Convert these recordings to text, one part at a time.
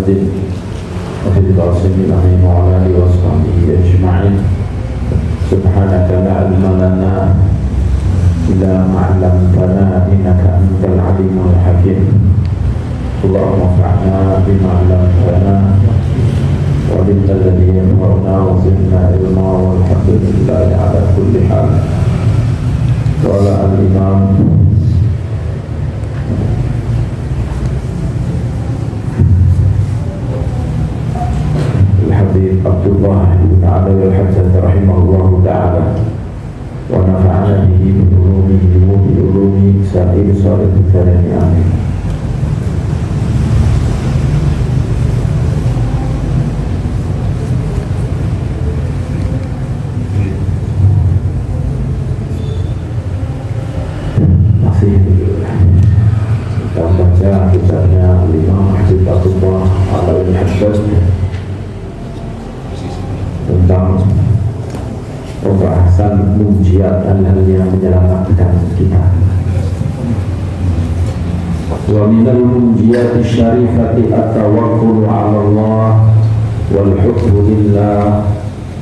محمد وفي القاسم الأمين وعلى آله وصحبه أجمعين. سبحانك لا علم لنا إلا ما علمتنا إنك أنت العليم الحكيم. اللهم انفعنا بما علمتنا وعلمنا الذي ينفعنا وزدنا علما والحمد لله على كل حال. قال الإمام الحبيب عبد الله بن علي الحسن رحمه الله تعالى ونفعنا به بعلومه وبعلوم سائر صالح الكريم آمين. Masih kita baca kitabnya Imam Hafizatullah Al-Haddad tentang pembahasan mujiat dan hal yang menyelamatkan kita. Wa minal mujiyati syarifati at-tawakkulu 'ala Allah wal hukmu lillah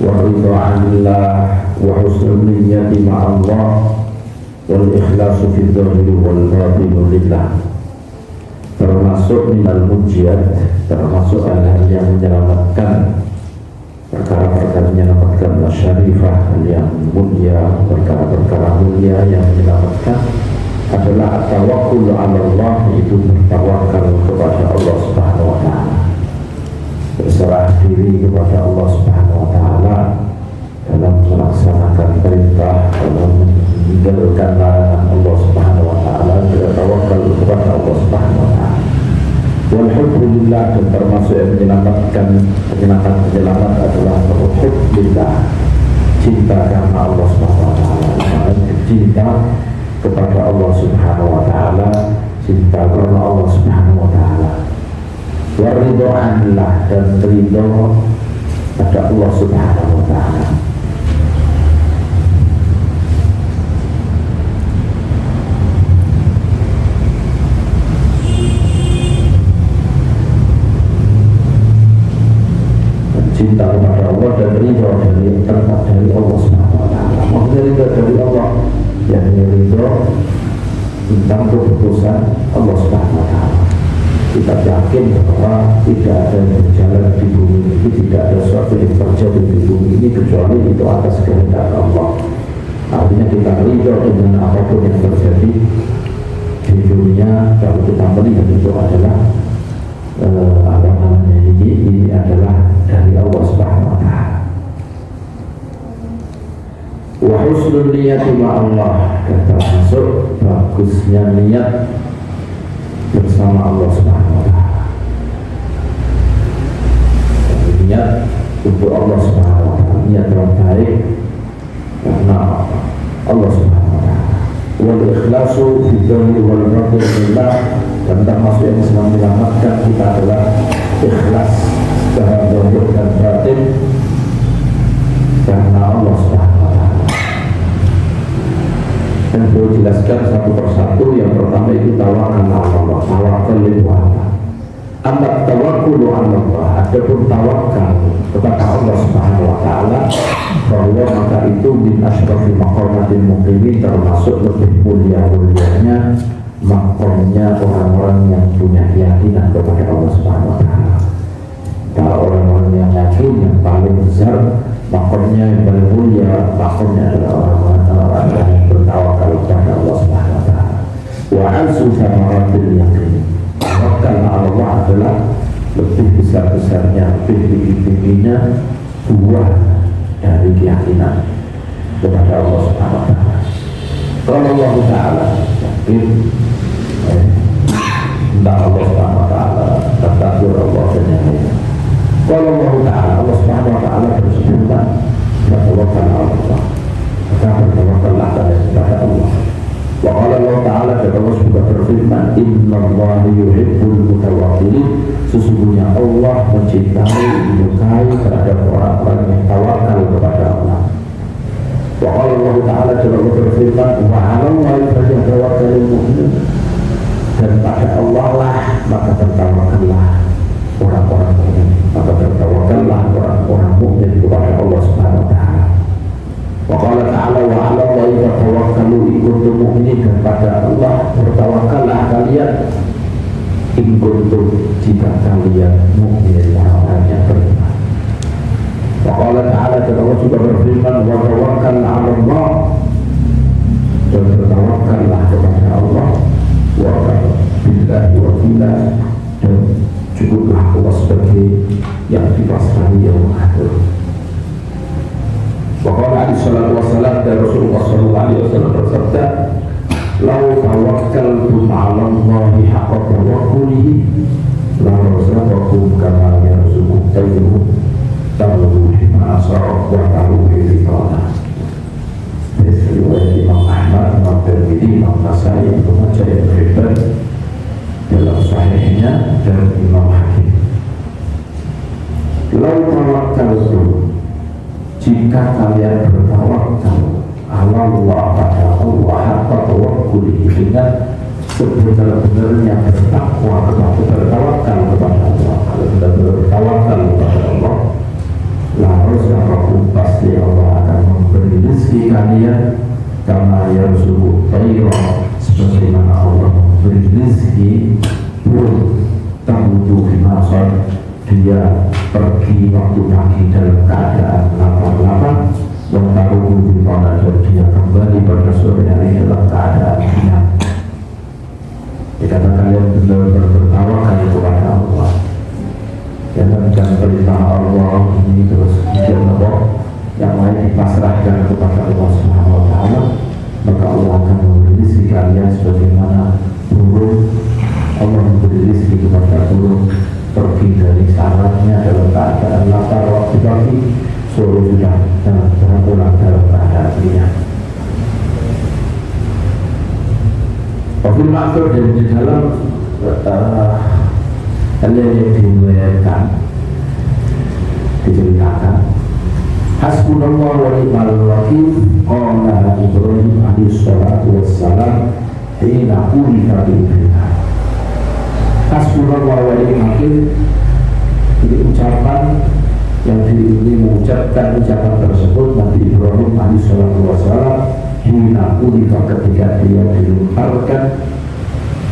wa ridha 'anillah wa husnul niyyati ma'a Allah wal ikhlasu fi dzahiri wal batini lillah. Termasuk minal mujiyat, termasuk hal-hal yang menyelamatkan, perkara-perkara menyelamatkan syarifah yang mulia, perkara-perkara mulia yang menyelamatkan adalah at-tawakkul 'ala Allah, yaitu bertawakal kepada Allah Subhanahu wa taala, berserah diri kepada Allah Subhanahu wa taala dalam melaksanakan perintah, dalam meninggalkan larangan Allah Subhanahu wa taala, bertawakal kepada Allah Subhanahu wa taala. Wal hubbillah, dan termasuk yang menyelamatkan penyelamat adalah hubbillah, cinta karena Allah Subhanahu wa taala, cinta kepada Allah Subhanahu wa taala, cinta karena Allah Subhanahu wa taala. Wa ridha 'anillah, dan ridha pada Allah Subhanahu wa taala. Cinta kepada Allah dan ridha dari Allah Subhanahu wa taala. Maksudnya ridha dari Allah, yakni ridha tentang keputusan Allah Subhanahu wa taala. Kita yakin bahwa tidak ada yang berjalan di bumi ini, tidak ada sesuatu yang terjadi di bumi ini kecuali itu atas kehendak Allah. Artinya kita ridha dengan apapun yang terjadi di dunia. Kalau kita melihat itu adalah ini adalah dari Allah Subhanahu wa taala. Wa husnul niyati ma'allah, dan termasuk bagusnya niat bersama Allah Subhanahu wa taala. Niat untuk Allah Subhanahu wa taala, niat yang baik karena Allah Subhanahu wa taala. Wal ikhlasu fi dzahiri wal batini lillah, dan termasuk yang bisa menyelamatkan kita adalah ikhlas secara zahir dan batin karena Allah Subhanahu wa taala. Dan beliau jelaskan satu persatu. Yang pertama itu tawakal Allah, tawakal lillah. Amma tawakkulu 'ala Allah, adapun tawakal kepada Allah Subhanahu wa taala, bahwa maka itu min asyrafil maqamatil muqimin, termasuk lebih mulia-mulianya makomnya orang-orang yang punya keyakinan kepada Allah Subhanahu wa taala. Kalau orang-orang yang yakin, yang paling besar makomnya, yang paling mulia makomnya adalah orang-orang yang bertawakal kepada Allah Subhanahu wa taala. Wa ansu samaratil yakin, tawakal Allah adalah lebih besar-besarnya, lebih tinggi-tingginya buah dari keyakinan kepada Allah Subhanahu wa taala. Kalau Allah taala yakin tentang Allah Subhanahu wa taala, takdir Allah dan yang lainnya. Kalau Allah taala, Allah Subhanahu wa taala berfirman, bertawakal Allah, maka bertawakallah kepada Allah. Wa qala Allah taala, dan Allah juga berfirman, innallaha yuhibbul mutawakkilin, sesungguhnya Allah mencintai, menyukai terhadap orang-orang yang tawakal kepada Allah. Wa qala Allah taala, dan Allah berfirman, wa 'ala Allahi falyatawakkalul mu'minun, dan pada Allah lah maka bertawakallah orang-orang mukmin. Maka bertawakallah orang-orang mukmin kepada Allah Subhanahu wa taala. Wa qala ta'ala wa 'ala Allahi fatawakkalu in kuntum mu'minin, dan pada Allah bertawakallah kalian in kuntum, jika kalian mukmin, orang yang beriman. Wa qala ta'ala, dan Allah juga berfirman wa tawakkal 'ala Allah, dan bertawakallah kepada Allah, wa billahi wakila, dan cukuplah Allah sebagai yang dipasrahi, yang mengatur. Wa qala alaihi salatu wassalam, dan Rasulullah sallallahu alaihi wasallam bersabda, "Lau tawakkaltum 'ala Allahi haqqa tawakkulihi la razaqakum kama yarzuqu tayru taghdu hima asara wa taruhu fi tanah." Riwayat Imam Ahmad, Imam Tirmidzi, Imam Nasai, Ibnu Majah, Ibnu Hibban dalam sahihnya, dan Imam Hakim. Lau tawakkaltum, jika kalian bertawakal Allah pada Allah haqqa tawakkulihi, dengan sebenar-benarnya bertakwa kepada, bertawakal kepada Allah. Kalau sudah bertawakal kepada Allah, la razaqakum, pasti Allah akan memberi rezeki kalian kama yarzuqu tayra, sebagaimana Allah memberi rezeki burung tamutu bimasar, dia pergi waktu pagi dalam keadaan lapar-lapar, mengtaruh di tanah, dan dia kembali pada sore hari dalam keadaan kenyang. Jika kalian benar-benar bertawakal kepada Allah, dan perintah Allah ini terus dijalankan, yang lain dipasrahkan kepada Allah Subhanahu wa taala, maka Allah akan memberi rezeki kalian sebagaimana burung. Allah memberi rezeki kepada burung pergi dari sarangnya dalam keadaan lapar waktu pagi, sore sudah pulang dalam keadaan kenyang. Wafil maksud, dan di dalam hal yang dimuliakan diceritakan, hasbunallah wa ni'mal wakil, qala Ibrahim alaihi salatu wassalam hina ulika bil binar. Hasbunallah wa ni'mal wakil, ini ucapan yang diiringi mengucapkan ucapan tersebut Nabi Ibrahim alaihi salatu wassalam hina ulika, ketika dia dilemparkan,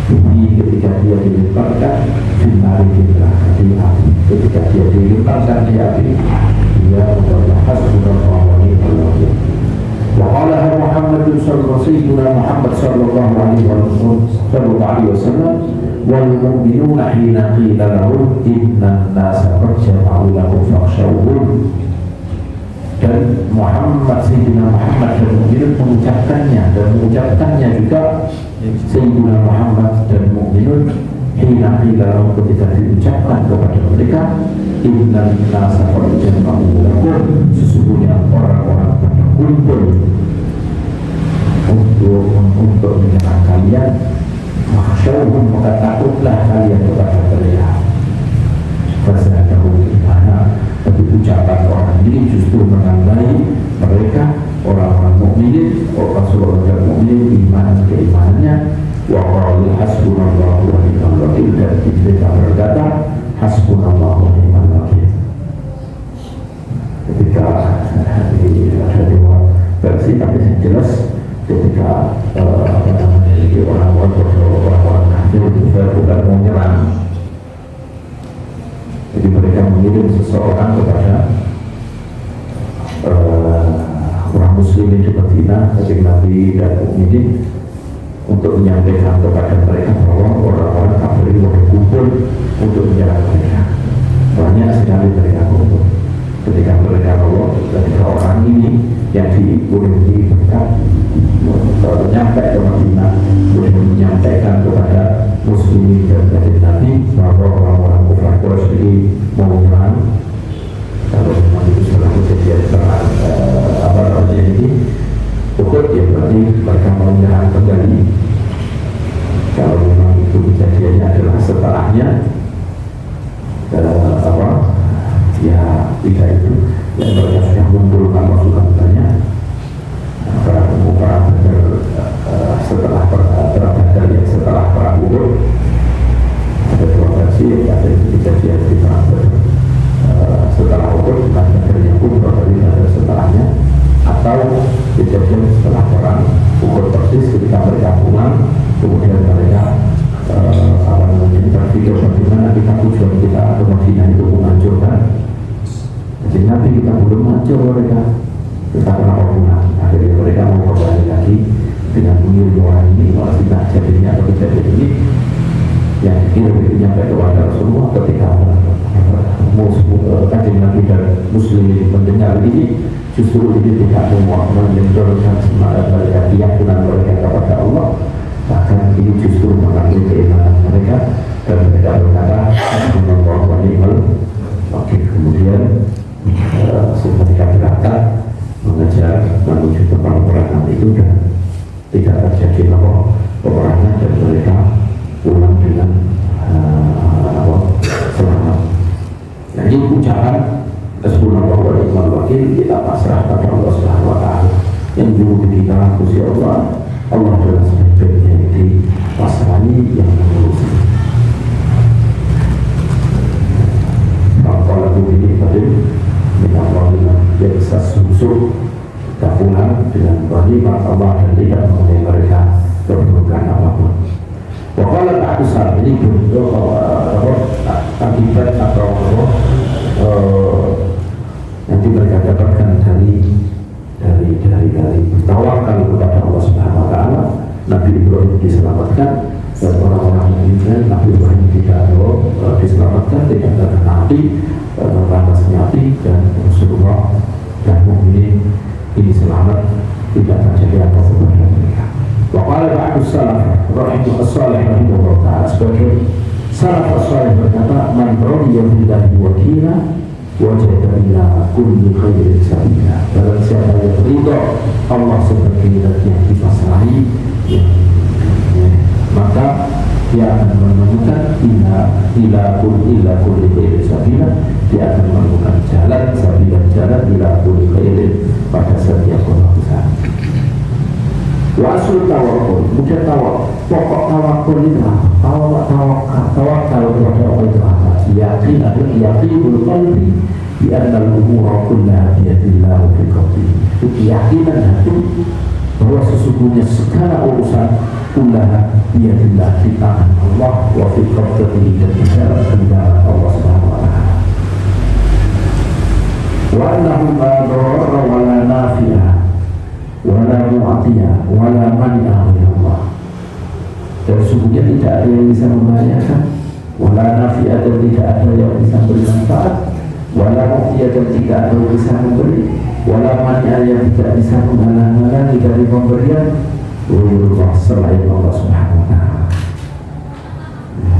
ketika dia dilemparkan binari di api, ketika dia dilemparkan di api, dia berkata hasbunallah wa ni'mal wakil. Wa qala Muhammad sallallahu alaihi wasallam wal mu'minuna hina qila lahum innan nasa qad jama'u lakum fakhshawhum, dan Sayyidina Muhammad dan mukminun mengucapkannya juga Sayyidina Muhammad dan mukminun hina qila lahum, ketika diucapkan kepada mereka innan nasa qad jama'u lakum, sesungguhnya orang-orang pada kumpul untuk menyerang kalian, makhsyawhum, maka takutlah kalian kepada mereka. Fasadahu imana, tapi ucapan orang ini justru menandai mereka orang-orang mukminin, orang mukminin iman keimanannya. Wa qalu hasbunallahu wa ni'mal wakil, dan mereka berkata hasbunallahu wa ni'mal wakil. Ketika ada dua versi, tapi yang jelas ketika orang-orang kafir bukan mau menyerang, jadi mereka mengirim seseorang kepada orang muslimin di Madinah, Kanjeng Nabi dan mukminin, untuk menyampaikan kepada mereka bahwa orang-orang kafir itu berkumpul untuk menyerang mereka. Banyak sekali mereka kumpul. Ketika mereka bawa, ketika orang ini yang dikirim di Mekah nyampe ke Madinah, kemudian menyampaikan kepada muslimin dan Kanjeng Nabi bahwa orang-orang kafir Quraisy ini mau menyerang. Kalau memang itu sudah kejadian perang ini Uhud, ya berarti mereka mau menyerang kembali. Kalau memang itu kejadiannya adalah setelahnya, ya tidak itu, yang mereka sudah mengumpulkan pasukan banyak. Perang setelah perang Badar, yang setelah perang Uhud, ada dua versi yang ada itu kejadian di perang Badar setelah Uhud, bukan Badarnya Kubra, tapi ada setelahnya, atau kejadian setelah perang Uhud persis ketika mereka pulang, kemudian mereka berpikir bagaimana kita tujuan kita atau Madinah itu menghancurkan. Jadi nanti kita belum hancur mereka, kita kenapa pulang? Akhirnya mereka mau kembali lagi dengan mengirim orang ini, kalau kita jadinya atau kejadian ini yang dikirim nyampe kepada Rasulullah ketika kajian Nabi dan Muslimin mendengar ini, justru ini tidak menjadikan semangat mereka, keyakinan mereka kepada Allah, bahkan ini justru mengambil keimanan mereka dan mereka berkata Alhamdulillah wa ni'mal wakil. Kemudian mereka berangkat mengejar menuju tempat peperangan itu dan tidak terjadi peperangan dan mereka pulang dengan selamat. Nah, ini ucapan Hasbunallahu wa ni'mal wakil, kita pasrah pada Allah Subhanahu wa taala. Yang dulu kita Gusti Allah, Allah adalah sebaik-baiknya di pasrani yang mengurusi. Kalau begini tadi minta Allah yang sesusu kita pulang dengan rahmat Allah dan tidak mengenai mereka keburukan apapun. Wakala tak usah ini bentuk akibat atau nanti mereka dapatkan dari bertawakal kepada Allah Subhanahu wa taala. Nabi Ibrahim diselamatkan dan orang-orang mukmin Nabi Ibrahim tidak diselamatkan, tidak terkena api, panasnya api, dan Rasulullah dan mukminin ini selamat, tidak terjadi apa-apa pada mereka. Waqala ba'du salaf rahimahullah ta'ala, sebagai salaf as-salih berkata, man radiya billahi wakila wajada ila kulli khairin sabila. Barang siapa yang ridha Allah sebagai zat yang dipasrahi, maka dia akan menemukan ila kulli khairin sabila, dia akan menemukan jalan jalan ila kulli khairin pada setiap usaha. Wa aslu tawakkul, bukan pokok tawakkul itu apa? Tawakal kepada Allah itu apa? Yakin adalah yakinul qalbi bi anna al-umura kullaha bi yadillah wa fi qabdihi. Keyakinan hati bahwa sesungguhnya segala urusan kullaha bi yadillah, di tangan Allah, wa fi qabdihi, dan di dalam genggaman Allah Subhanahu wa taala. Wa annahu la darara wa la nafi'a wala mu'atiyah wala mani'ah min Allah. Dan sesungguhnya tidak ada yang bisa membahayakan, wala nafi'ah, dan tidak ada yang bisa beri manfaat, wala mu'atiyah, dan tidak ada yang bisa memberi, wala mani'ah, yang tidak bisa menghalang-halangi dari pemberian Allah selain Allah Subhanahu wa taala.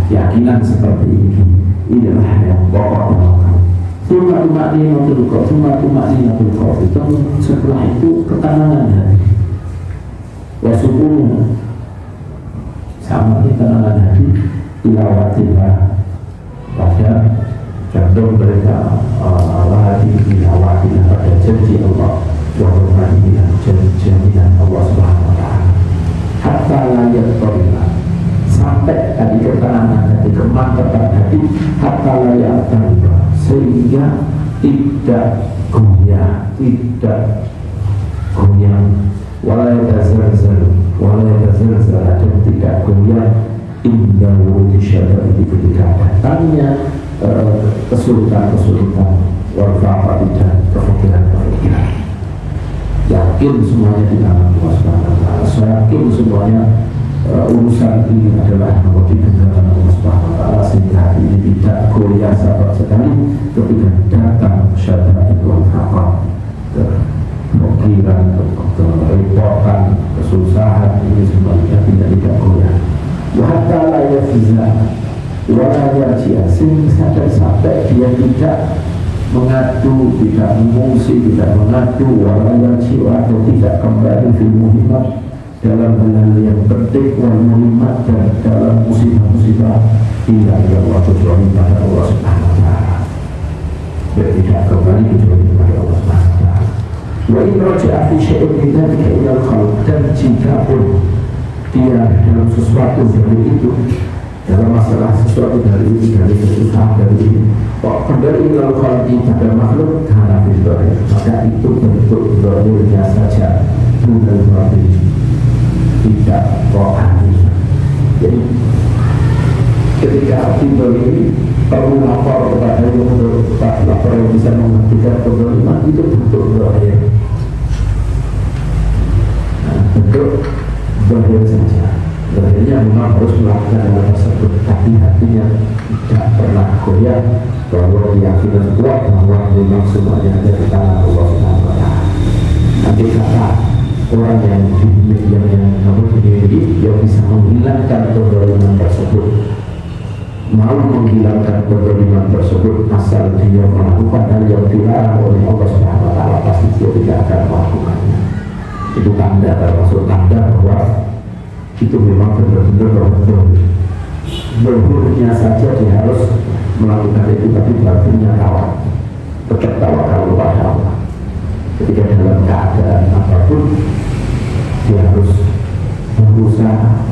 Keyakinan seperti ini, inilah yang pokok tawakal. Setelah itu ketenangan hati, wasukunan sama ketenangan hati, ilawatillah, pada condong mereka hati ilawatillah, pada janji Allah, wahumadilah, jaminan Allah Subhanahu wa ta'ala. Hatta layak torilah, sampai tadi ketenangan hati, kemantapan hati, hatta layak torilah, sehingga tidak goyang, walaya tazalzal, dan tidak goyang indah wujud syadar, itu ketika datangnya kesulitan, warfa'at, dan kefikiran. Yakin semuanya di tangan Allah Subhanahu wa ta'ala. Saya yakin semuanya urusan ini adalah nomor di genggaman Allah Subhanahu wa ta'ala, sehingga ini tidak goyah sama sekali ketika datang syada'id wal faqar, kefikiran, kerepotan, kesusahan, ini semuanya tidak goyah. Wa hatta la yafiza wa la yarji'a, sehingga sampai dia tidak mengadu, tidak mengungsi, tidak mengadu, wa la yarji'a, atau tidak kembali fil muhimmat, dalam hal yang penting, wal muhimmat, dan dalam musibah-musibah, tidak ada waktu kecuali pada Allah Subhanahu wa ta'ala. Tidak kembali kecuali pada Allah Subhanahu wa ta'ala. Wa in raja'a fi syai'in min dzalika ila al-khalq, dan jika pun dia dalam sesuatu dari itu dalam masalah sesuatu dari kesusahan dari ini kok kembali lalu khalqi pada makhluk karena bid'ah, maka itu bentuk zahirnya saja, bukan berarti tidak rohani. Jadi ketika timbul ini perlu lapor kepada yang untuk lapor yang bisa menghentikan kezaliman, itu bentuk zahir. Bentuk zahir saja. Zahirnya memang harus melakukan hal tersebut, tapi hatinya tidak pernah goyah bahwa keyakinan kuat bahwa memang semuanya ada di tangan Allah Subhanahu wa Ta'ala. Nanti kata orang yang dimiliki dia bisa menghilangkan kezaliman tersebut, mau menghilangkan kezaliman tersebut asal dia melakukan hal yang dilarang oleh Allah Subhanahu wa Ta'ala, pasti dia tidak akan melakukannya. Itu tanda, termasuk tanda bahwa itu memang benar-benar berhurnya saja dia harus melakukan itu, tapi batinnya tawakal, tetap tawakal kepada Allah. Ketika dalam keadaan apapun dia harus berusaha,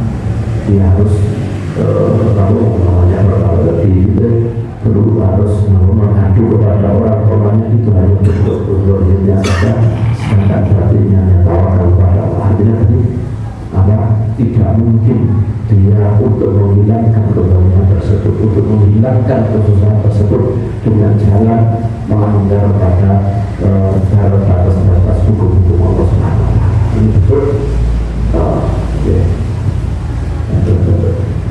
dia harus harus mengadu kepada orang tuanya, itu hanya bentuk zahirnya saja, sedangkan batinnya tawakal kepada Allah. Artinya tadi tidak mungkin dia untuk menghilangkan kezaliman tersebut, untuk menghilangkan kesusahan tersebut dengan jalan melanggar pada batas-batas hukum-hukum Allah Subhanahu wa Ta'ala. Ini betul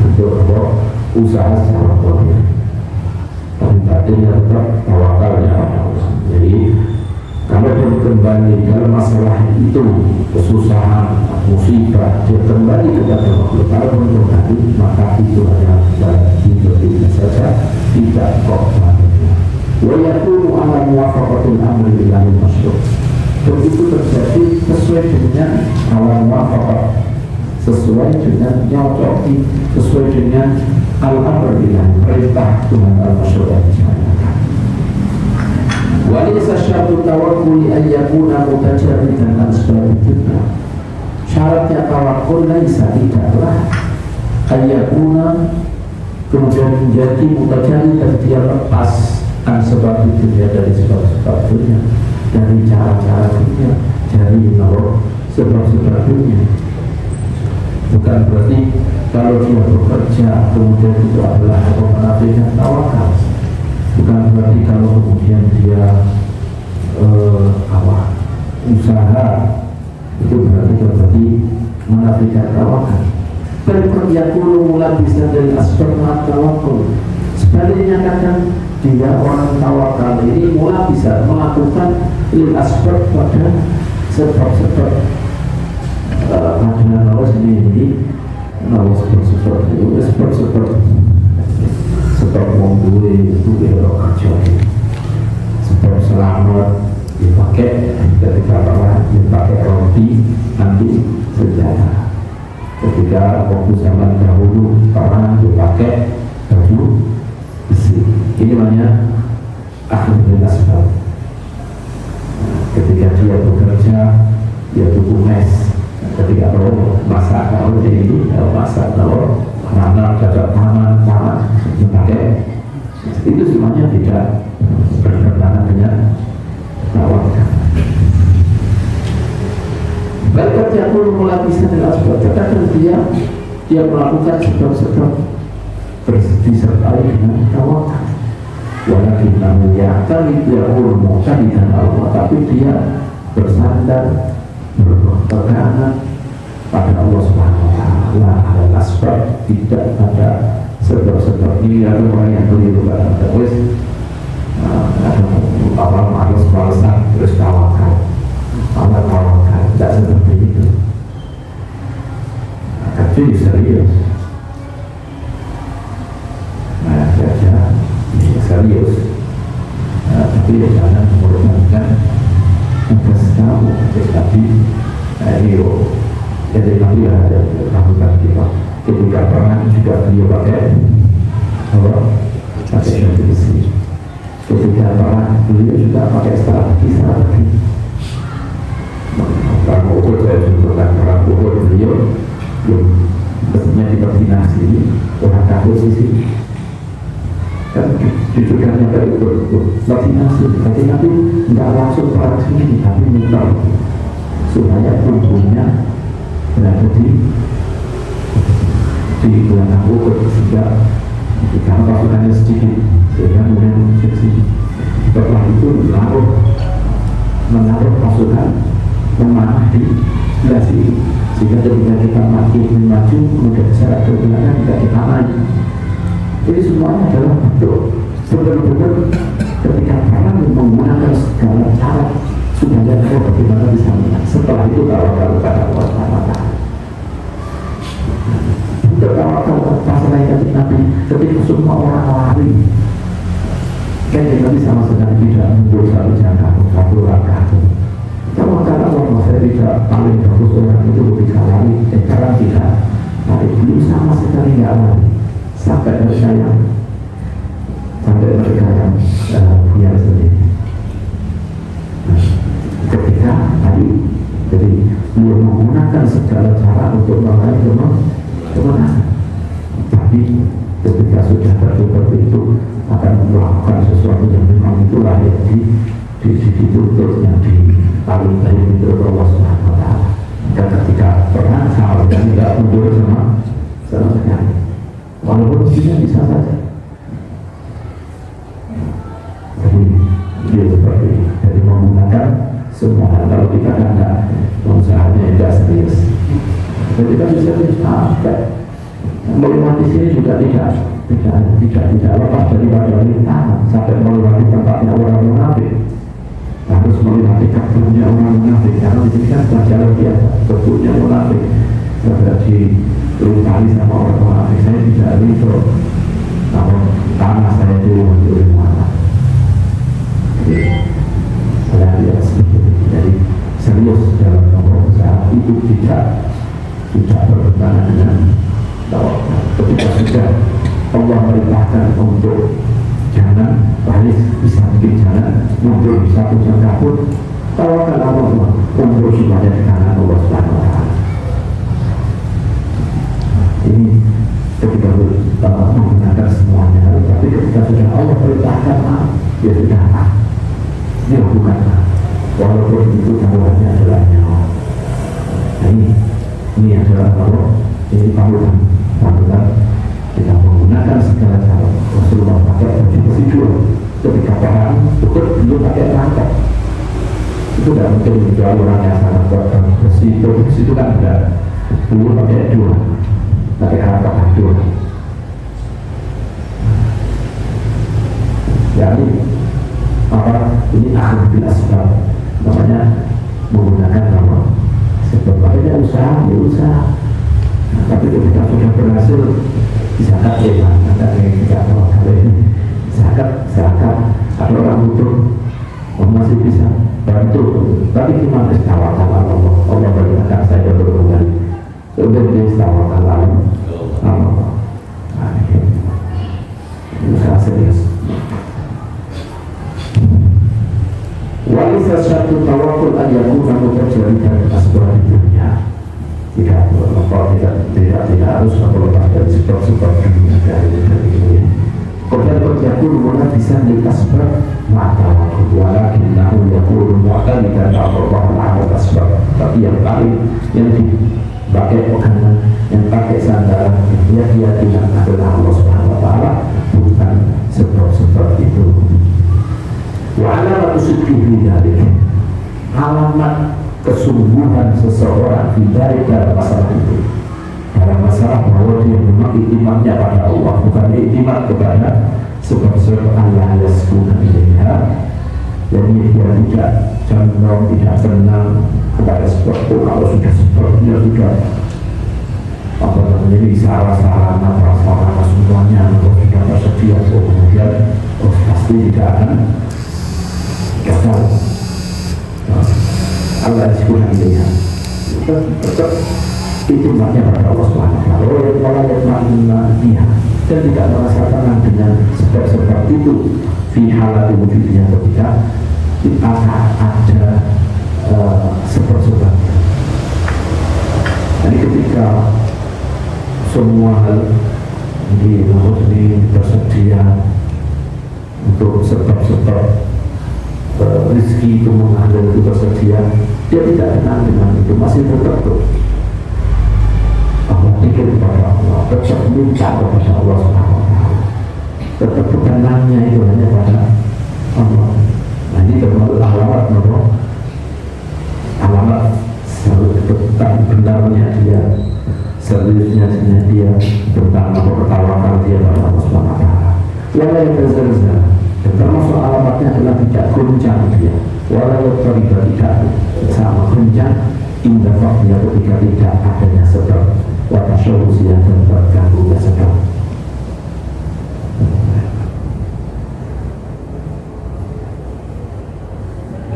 untuk usaha secara zahir, tapi batinnya tetap tawakalnya pada Allah. Jadi kalau kembali dalam masalah itu, kesusahan, musibah, dia kembali kepada makhluk. Kalau kembali, maka itu hanya bagi saja, tidak kok bahannya. Wa yakunu ala muwafaqatil amri billahi masyruh. Dan itu terjadi sesuai dengan ala muwafaqat, sesuai dengan nyocoki, sesuai dengan al-amr billahi, perintah Tuhan al-masyruh. Walaysa syartu tawakkul an yakuna mutajarridan an asbab dunya. Syaratnya tawakul laisa tidaklah an yakuna kemudian menjadi mutajarridan, dia lepas an sebab dunia, dari sebab-sebab dunia, dari cara-cara dunia, dari sebab-sebab dunia. Bukan berarti kalau dia bekerja kemudian itu adalah menafikan tawakal. Bukan berarti kalau kemudian dia usaha itu berarti menafikan tawakal. Berpergiakulu mulai bisa dari aspek tawakal. Sebaliknya kadang dia orang tawakal ini mulai bisa melakukan aspek pada sebab-sebab pada Allah sendiri. Allah sebab sebab membuat itu kerja, sebab selamat dipakai ketika orang dipakai roti nanti senjata. Ketika waktu zaman dahulu orang dipakai baju besi, ini namanya akhirnya sebab. Ketika dia bekerja, dia butuh mes. Ketika masak kalau ini masak kalau menanam cocok tangan dipakai, itu semuanya tidak bertentangan dengan tawakal. Baik jatuh mulai bisa dilakukan, tetapi dia melakukan sebab-sebab disertai dengan tawakal. Walaupun namanya kali dia ulumukan dengan Allah, tapi dia bersandar berpegangan pada Allah Subhanahu wa Ta'ala, ada asbab, tidak ada sebab-sebab. Ini ada orang yang keliru dalam terus ada orang harus balasan terus tawakal, tidak seperti itu. Tapi serius, serius, tapi jangan mengorbankan tugas kamu, tetapi jadi nanti ada lakukan kita. Ketika perang juga beliau pakai strategi. Ketika perang beliau juga pakai strategi. Perang Uhud, perang Uhud beliau mestinya divaksinasi orang kafir di sini kan tujuannya dari itu vaksinasi, tapi nggak langsung vaksin tapi mental supaya tubuhnya berada di bulan Agustus sehingga karena pasukannya sedikit sehingga kemudian infeksi. Setelah itu menaruh pasukan memanah di sebelah sini sehingga ketika kita makin maju kemudian secara kebelakang tidak dipanah. Jadi semuanya adalah bentuk benar-benar ketika perang menggunakan segala cara supaya tahu bagaimana bisa menang. Setelah itu kalau pada waktu untuk kalau masalah yang Nabi ketika semua orang lari kan Nabi sama sekali tidak mundur satu langkah. Kalau Allah saya tidak paling bagus orang itu bisa lari, sekarang tidak. Nah itu sama sekali nggak lari sampai mereka yang biar sendiri. Ketika tadi jadi beliau menggunakan segala cara untuk meraih kemenangan, tapi ketika sudah seperti itu akan melakukan sesuatu yang memang itu lahir di situ yang di paling baik itu Allah Subhanahu Wa Taala. Dan ketika perang sahabat tidak mundur sama sekali, walaupun bisa saja. Jadi dia seperti ini. Jadi menggunakan semua hal. Kalau kita kan usahanya tidak serius. Jadi kita bisa sampai melewati sini juga tidak lepas daripada rintangan sampai melewati tempatnya orang munafik. Harus melewati kebunnya orang munafik karena di sini kan jalan biasa kebunnya munafik. Berarti dilintasi sama orang munafik. Saya tidak itu, namun tanah saya dulu mencuri mana. Saya lihat sedikit. Jadi serius dalam nomor usaha itu tidak bertentangan dengan tawakal. Ketika sudah Allah merintahkan untuk jangan balik, bisa bikin jangan mundur satu jangka pun tawakal Allah mundur semuanya di tangan Allah Subhanahu Wa Taala. Ini ketika menggunakan semuanya, tapi ketika sudah Allah perintahkan ya sudah dilakukan, walaupun itu taruhannya adalah nyawa. Nah ini adalah kalau ini panutan kita menggunakan segala cara. Rasulullah pakai baju besi dua ketika perang betul belum pakai rangkap. Itu tidak mungkin menjual orang yang sangat kuat besi itu kan tidak belum pakai dua, pakai rangkap dua. Jadi ini akhir bila sebab namanya menggunakan nama sebab makanya usaha. Nah, tapi ketika sudah berhasil zakat ada yang tidak tahu kalau ini zakat ada orang butuh masih bisa bantu, tapi gimana tawakal Allah berkata saya berhubungan sudah dia tawakal Allah. Usaha serius. Walisa satu tawakul ayakuna mutajaridan asbab dunia. Tidak harus lepas dari sebab-sebab dunia dari ini. Kerja mana bisa dikasbah mata walakin nahu yakulu mu'atan dan Allah asbab. Tapi yang paling yang dipakai pegangan, yang pakai sandaran, dia tidak adalah Allah Subhanahu Wa Taala, bukan sebab-sebab itu. Wa alamat sidqihi dzalik. Alamat kesungguhan seseorang dari dalam masalah itu, dalam masalah bahwa dia memang imannya pada Allah, bukan iman kepada sebab-sebab Allah yasbuna ilaiha. Jadi dia tidak condong, tidak senang kepada sebab itu. Kalau sudah sebabnya sudah menjadi sarana semuanya, kalau sudah tersedia kemudian pasti tidak akan gagal. Allah disebutkan dia tetap itu maknya pada Allah Subhanahu Wa Taala dan tidak merasakan dengan sebab-sebab itu fi halat wujudnya ketika ada sebab-sebab. Jadi ketika semua hal tersedia untuk sebab-sebab rezeki itu mengalir itu tersedia, dia tidak tenang dengan itu, masih tetap Allah pikir kepada Allah, tetap minta kepada Allah SWT, tetap tenangnya itu hanya pada Allah. Nah ini termasuk alamat selalu tentang benarnya dia, seriusnya dia tentang bertawakal dia pada Allah SWT. Wala yatazalzal, dan termasuk alamatnya adalah tidak goncang dia. Wala yatariba, tidak sama goncang indah faknya ketika tidak adanya sebab. Watasyawusi yang terganggu sebab.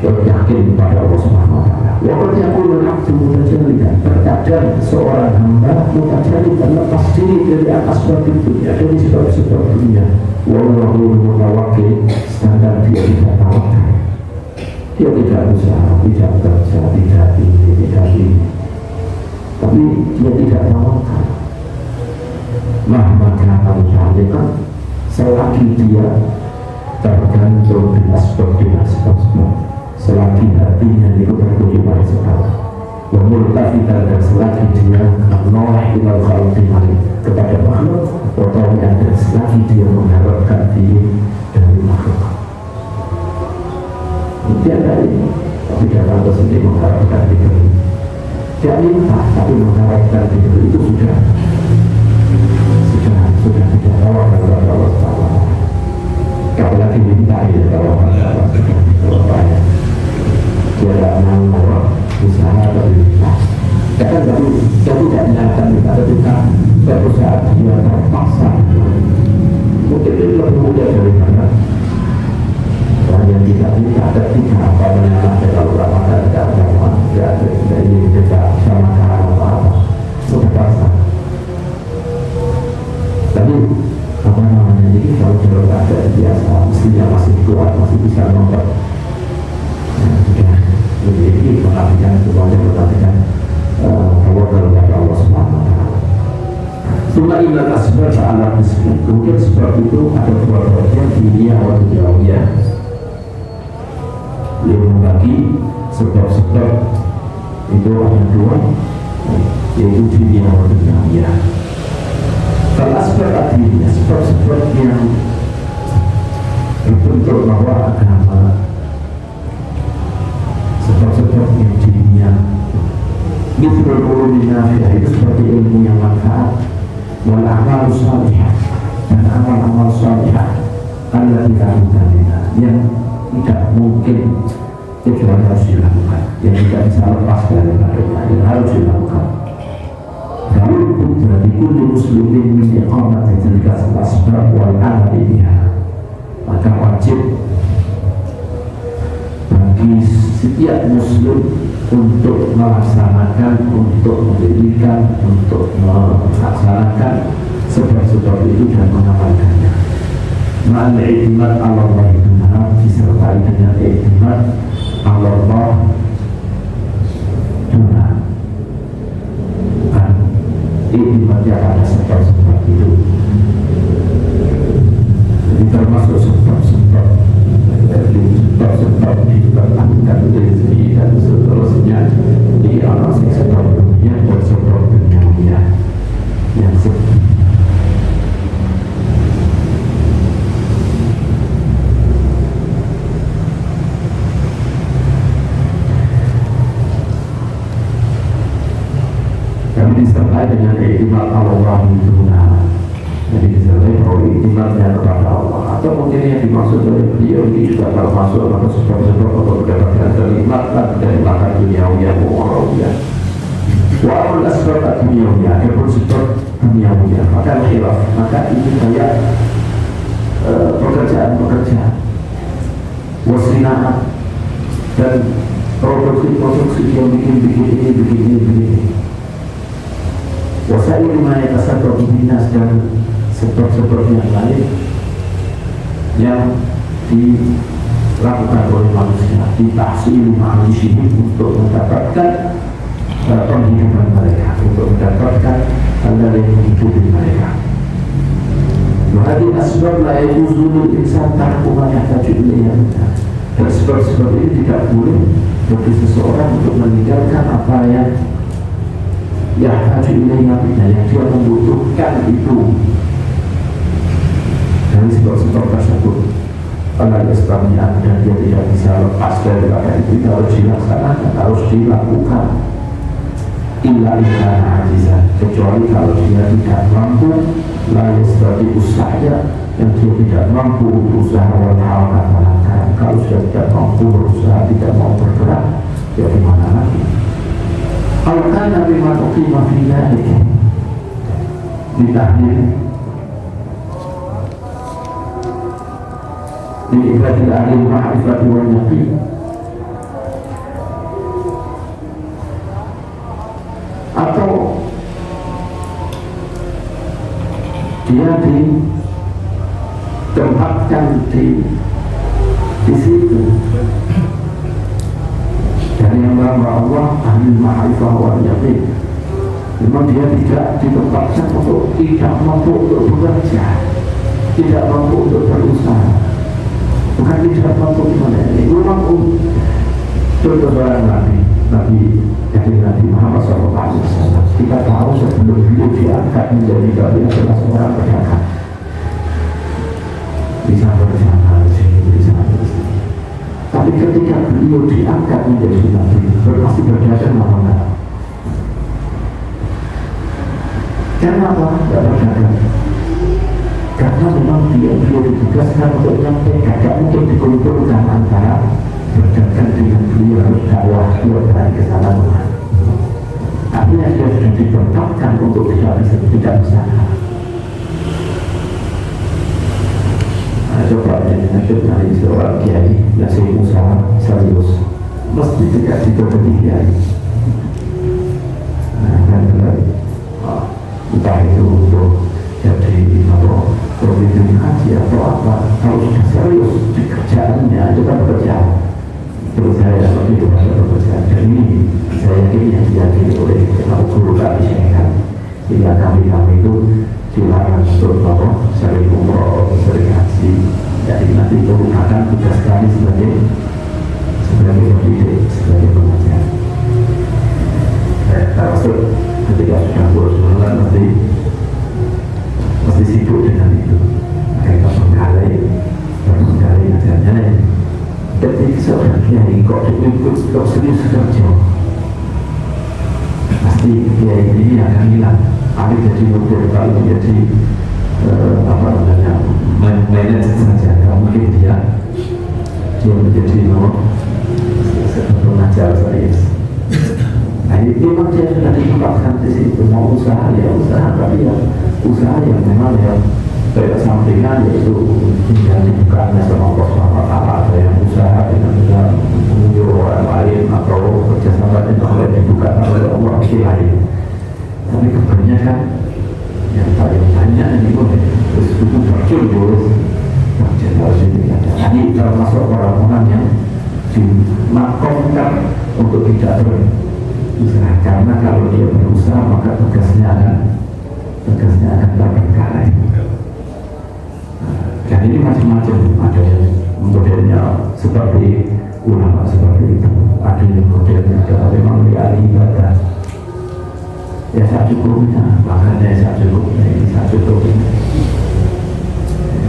Yakin pada Allah Subhanahu wa Ta'ala. Waqad yaqulu al-'abdu mutajallidan, terkadang seorang hamba mutajallidan lepas diri dari asbab dunia, dari sebab-sebab dunia. Wallahu mutawakkil, sedangkan dia tidak tawakal. Dia tidak usaha, tidak kerja, tidak ini, tapi dia tidak tawakal. Maka al-halikan, selagi dia tergantung dengan sebab-sebab, selagi hatinya itu tertuju pada sebab, wamultafitan, dan selagi dia menoleh ilal khalqi kepada makhluk, atau dan selagi dia mengharapkan diri dari makhluk. Dia dari tapi datang ke sini mengharapkan diri, dia minta tapi mengharapkan diri, itu sudah tidak tawakal kepada Allah Taala. Kalau lagi minta ya tawakal kepada Allah. Dia tidak mau usaha atau minta. Kadang dia tidak nyatakan minta, ketika berusaha dia terpaksa. Mungkin itu lebih mudah daripada orang yang tidak minta. Ketika apa menyenangkan kalau Ramadan tidak sama, tidak ini tidak sama apa-apa, sudah paksa. Tapi apa namanya ini, kalau dalam keadaan biasa mestinya masih kuat, masih bisa nonton. Jadi perhatikan semuanya, perhatikan tawakal kepada Allah Subhanahu wa Ta'ala. Suma inna asbab ala nisbi, kemudian sebab itu ada dua bagian, dunia atau dunia. Beliau membagi sebab-sebab itu ada dua, yaitu dunia atau dunia. Kalau asbab adilnya, sebab-sebab yang berbentuk bahwa agama, sebab-sebab yang dunia, mithrul ulumi nafi'ah, itu seperti ilmu yang manfaat, wal amal salihah, dan amal-amal salihah allati la budda yang tidak mungkin kecuali harus dilakukan, yang tidak bisa lepas dari padanya, yang harus dilakukan. Lalu dari kulli muslimin min iqamati tilka al-asbab wal amali biha, maka wajib bagi setiap muslim untuk melaksanakan, untuk mendirikan, untuk melaksanakan sebab-sebab itu dan mengamalkannya. Ma'al i'timad 'ala Allah benar, disertai dengan i'timad 'ala Allah benar. I'timadnya pada sebab-sebab itu. Jadi termasuk sebab-sebab dilakukan rezeki dan seterusnya di alam sebab dunia dan sebab dunia yang kami disertai dengan i'timad Allah itu. Jadi disertai bahwa i'timadnya kepada Allah, atau mungkin yang dimaksud oleh beliau ini juga termasuk atau sebab-sebab untuk mendapatkan kenikmatan dari makan duniawiya mu'arawiyah. Wa'amul asbab duniawiya, adapun sebab duniawiya, maka khilaf, maka ini kayak pekerjaan-pekerjaan wasina'at dan produksi yang bikin ini. Wasail lima yatasabbabu binas, dan sebab-sebab yang lain yang dilakukan oleh manusia, ditahsil ma'alishihi, untuk mendapatkan penghidupan mereka, untuk mendapatkan hal-hal yang menghidupi mereka. Wahai asbab la yuzulul insan tahkumah yahtaju ilayya. Dan sebab-sebab ini tidak boleh bagi seseorang untuk meninggalkan apa yang yahtaju ilayya, yang dia membutuhkan itu. Dan sebab-sebab tersebut pada sebabnya dan dia tidak bisa lepas dari itu, harus dilaksanakan, harus dilakukan. Illa ikhana ajizan, kecuali kalau dia tidak mampu, lain seperti usahanya yang dia tidak mampu berusaha melakukan langkah. Kalau sudah tidak mampu berusaha, tidak mau bergerak, ya gimana lagi? Alkan Nabi Matuki Mafina ini ditahlil di ibadah ahli ma'rifat wal yaqin. Atau dia ditempatkan di situ dari yang hamba Allah ahli ma'rifah wal yaqin. Memang dia tidak ditempatkan untuk tidak mampu untuk bekerja, tidak mampu untuk berusaha, bukan tidak mampu gimana ini, mampu. Contoh seorang Nabi Muhammad SAW. Kita tahu sebelum beliau diangkat menjadi Nabi adalah seorang pedagang. Bisa berjalan di sini, bisa di sini. Tapi ketika beliau diangkat menjadi Nabi, pasti berdagang apa enggak? Kenapa tidak berdagang? Karena memang beliau ditugaskan untuk menyampaikan, tidak mungkin dikumpulkan antara berdagang dengan beliau harus dakwah keluar dari kesalahan. Artinya dia sudah diperintahkan untuk tidak bisa. Coba jadi dari seorang kiai yang saya usaha serius, mesti tidak diberhenti kiai. Entah itu untuk jadi pemimpin haji atau apa, kalau sudah serius di kerjaannya itu kan pekerjaan. Terus saya seperti itu ada pekerjaan, dan ini saya yakin yang diyakini oleh guru kami syaitan. Hingga kami itu dilarang untuk sering umroh, sering haji. Jadi nanti menggunakan tugas kami sebagai pendidik, sebagai pengajar. Termasuk ketika sudah kurus bulan mesti sibuk dengan itu. Mereka menggalai ajarnya. Ketika seorang kiai kok serius kerja, pasti kiai ini akan hilang. Ada jadi model, kalau jadi manajer saja, kalau mungkin dia menjadi pengajar serius. Nah ini memang dia sudah ditempatkan di situ, mau usaha ya usaha, tapi ya usaha yang memang yang sampingan, yaitu tinggal dibukaannya sama Allah SWT. Ada yang usaha dengan menyuruh orang lain atau kerjasama dengan orang yang bukan oleh Allah lain. Tapi kebanyakan yang paling banyak ini terus itu terjun harus ini ada. Ini termasuk orang-orang yang dimakomkan untuk tidak berusaha, karena kalau dia berusaha maka tugasnya akan terbengkalai. Dan ini macam-macam, ada yang modelnya seperti ulama seperti itu, ada yang modelnya adalah memang ahli ibadah. Ya saya cukupnya, makanya saya cukupnya, ini saya cukupnya.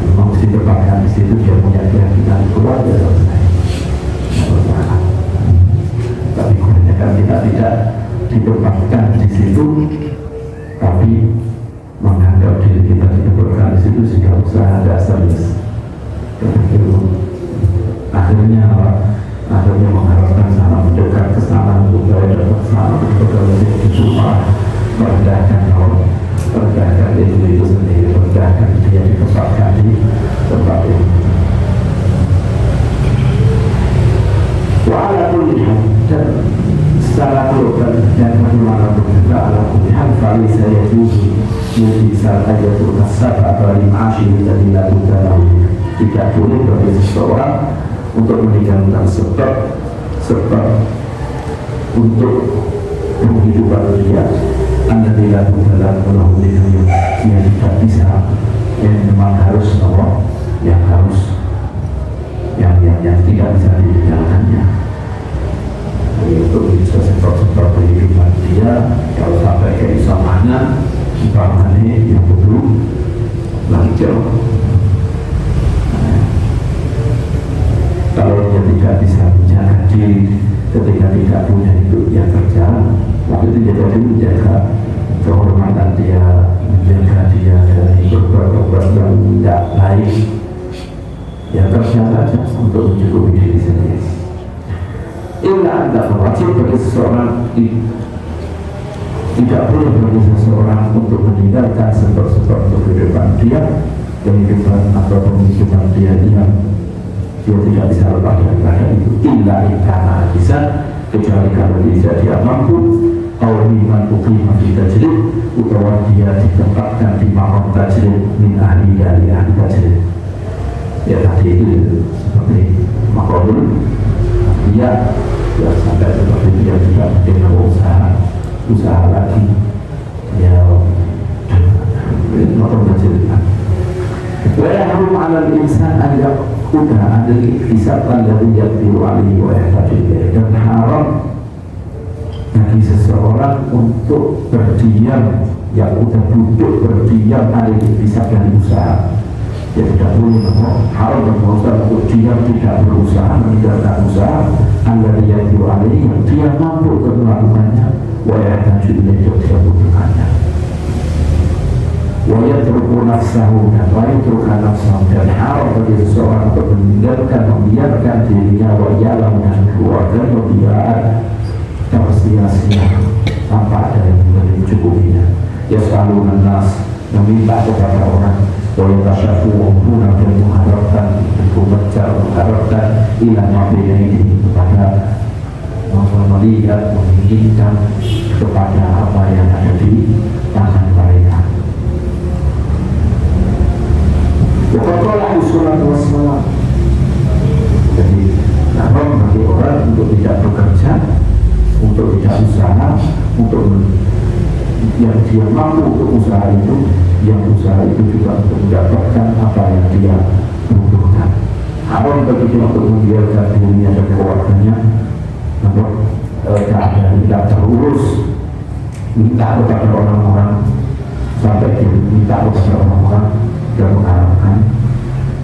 Memang mesti terpakai di situ, dia punya keyakinan keluar ya selesai. Tapi kebanyakan kita tidak ditempatkan di situ, tapi menganggap diri kita ditempatkan di situ sehingga usaha ada serius. Akhirnya mengharapkan sana mendekat ke sana supaya dapat sana berpegang supaya merendahkan orang, merendahkan itu sendiri, merendahkan dia ditempatkan di tempat itu. Walaupun dan secara global dan bagaimanapun juga ala kulihan kali saya tuju bisa saja berkasar atau dimashir dan dilakukan. Tidak boleh bagi seseorang untuk meninggalkan sebab untuk kehidupan dia, anda tidak dalam melalui yang tidak bisa, yang memang harus yang harus yang tidak bisa dijalankannya. Itu bisa sebab kehidupan dia. Kalau sampai keislamannya umpamanya yang belum lagi jauh. Kalau dia tidak bisa menjaga diri ketika tidak punya hidup yang kerja, waktu itu dia jadi menjaga kehormatan dia, menjaga dia dari berbuat yang tidak baik. Ya kerja saja untuk mencukupi diri sendiri. Inilah anda wajib bagi seseorang, tidak boleh bagi seseorang untuk meninggalkan sebab-sebab kehidupan dia, kehidupan atau pemikiran dia yang dia tidak bisa lepas daripada itu. Illa ikana bisa, kecuali kalau dia mampu, awliman uqimah di tajrid, utawa dia ditempatkan di maqam tajrid min ahli dari ahli tajrid. Ya tadi itu seperti maqamul dia ya sampai seperti dia tidak dengan usaha lagi ya maqam tajrid. Wa yahrum 'ala al-insan an yaquda al-ihtisab alladhi yaqdiru 'alayhi wa yahtaju ilayhi, dan haram bagi seseorang untuk berdiam, yang udah duduk berdiam al-ihtisab dari usaha. Ya tidak boleh, haram bagi seseorang untuk diam, tidak berusaha, meninggalkan usaha alladhi yaqdiru 'alayhi, yang dia mampu untuk melakukannya, wa yahtaju ilayhi, dia butuhkannya. Wa yatruku nafsahu, dan wa yatruku nafsahu, dan haram bagi seseorang untuk meninggalkan, membiarkan dirinya, wa yalam, dan keluarga membiarkan tersia-sia tanpa ada yang mencukupinya. Yas'aluna nas, meminta kepada orang, wa yatasyafu umruna, dan mengharapkan, mengharapkan ila mabinaini, kepada melihat, menginginkan kepada apa yang ada di tangan mereka. Waqala sallallahu alaihi wasallam, jadi haram bagi orang untuk tidak bekerja, untuk tidak usaha, untuk yang dia mampu untuk usaha itu, yang usaha itu juga untuk mendapatkan apa yang dia butuhkan. Haram bagi dia untuk membiarkan dirinya dan keluarganya untuk keadaan tidak terurus, minta kepada orang-orang, sampai dia minta kepada orang-orang dan mengharapkan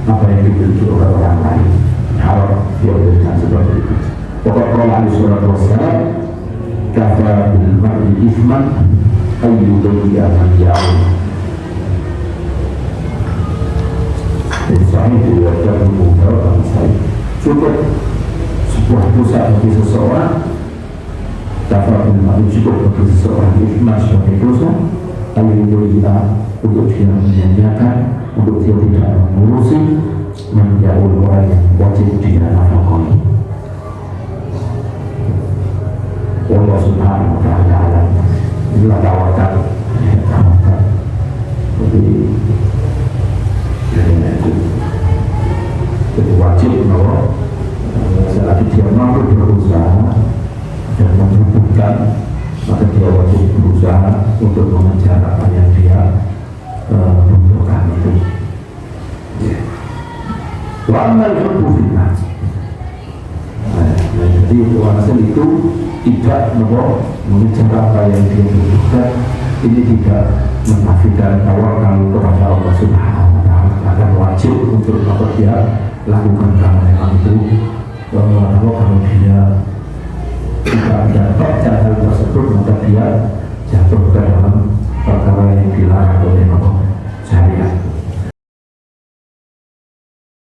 apa yang dimiliki oleh orang lain. Haram dia berikan seperti itu. Pokoknya Allah Subhanahu wa Ta'ala kafa bil mar'i ithman ayyudhiya man ya'ud. Jadi saya tidak membuka saya cukup sebuah dosa bagi seseorang, kafa bil mar'i cukup bagi seseorang ithman sebagai dosa, ayyudhiya untuk dia menyanyiakan, untuk dia tidak mengurusi, menjauh orang yang wajib dia nafkahi. Allah Subhanahu wa Ta'ala inilah tawakal. Jadi wajib bahwa selagi dia mampu berusaha dan membutuhkan, maka dia wajib berusaha untuk mengejar apa yang dia butuhkan itu. Wa amal hubbu fillah. Jadi wasil itu tidak mengejar apa yang dia butuhkan. Ini tidak menafikan tawakal kepada Allah Subhanahu wa Ta'ala, akan wajib untuk apa dia lakukan, karena memang itu kalau dia